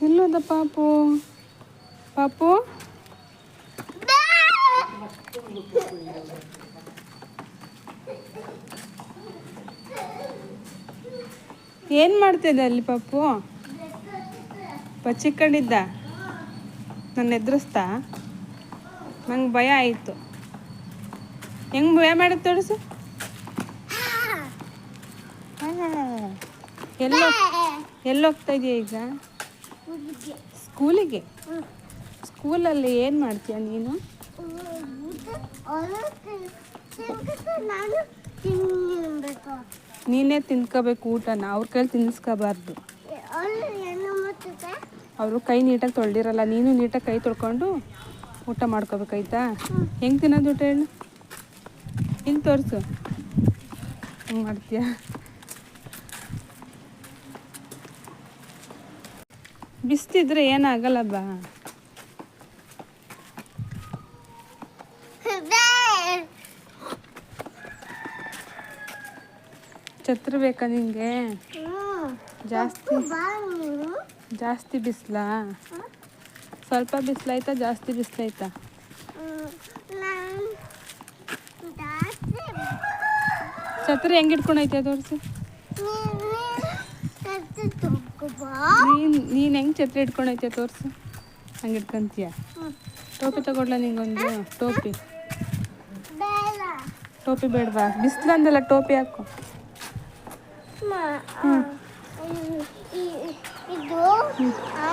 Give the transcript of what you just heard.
ಎಲ್ಲೋದ ಪಾಪು? ಪಾಪು ಏನು ಮಾಡ್ತಿದ್ದೆ ಅಲ್ಲಿ ಪಾಪು? ಬಚ್ಚಿಕೊಂಡಿದ್ದ? ನನ್ನ ಎದುರಿಸ್ತಾ? ನಂಗೆ ಭಯ ಆಯಿತು. ಹೆಂಗೆ ಭಯ ಮಾಡೋದು ತೋರಿಸು. ಎಲ್ಲೋಗ್ತಾ ಇದೆಯಾ ಈಗ? ಸ್ಕೂಲಿಗೆ? ಸ್ಕೂಲಲ್ಲಿ ಏನು ಮಾಡ್ತೀಯ ನೀನು? ನೀನೇ ತಿನ್ಕೋಬೇಕು ಊಟನ, ಅವ್ರ ಕೈಲಿ ತಿನ್ನಿಸ್ಕೋಬಾರ್ದು. ಅವರು ಕೈ ನೀಟಾಗಿ ತೊಳೆದಿರಲ್ಲ, ನೀನು ನೀಟಾಗಿ ಕೈ ತೊಳ್ಕೊಂಡು ಊಟ ಮಾಡ್ಕೋಬೇಕಾಯ್ತಾ? ಹೆಂಗೆ ತಿನ್ನೋದು ಊಟ ಹೇಳು? ಹಿಂಗೆ ತೋರಿಸು. ಹೆಂಗೆ ಮಾಡ್ತೀಯ? ಬಿಸ್ತಿದ್ರೆ ಏನಾಗಲ್ಲ ಬಾ. ಛತ್ರ ಬೇಕಾ ನಿಂಗೆ? ಜಾಸ್ತಿ ಬಿಸಿಲಾ? ಸ್ವಲ್ಪ ಬಿಸಿಲಾಯ್ತಾ ಜಾಸ್ತಿ ಬಿಸಿಲಾಯ್ತಾ? ಛತ್ರ ಹೆಂಗೆ ಹಿಡ್ಕೊಂಡೈತೆ ತೋರಿಸು. ನೀನು ಹೆಂಗೆ ಛತ್ರ ಹಿಡ್ಕೊಂಡೈತೆ ತೋರಿಸು. ಹಂಗೆ ಹಿಡ್ಕೊಂತೀಯ? ಟೋಪಿ ತಗೊಡ್ಲ ನಿಂಗೊಂದು? ಟೋಪಿ ಬೇಡವಾ? ಬಿಸಿಲು ಅಂದಲ್ಲ, ಟೋಪಿ ಹಾಕು.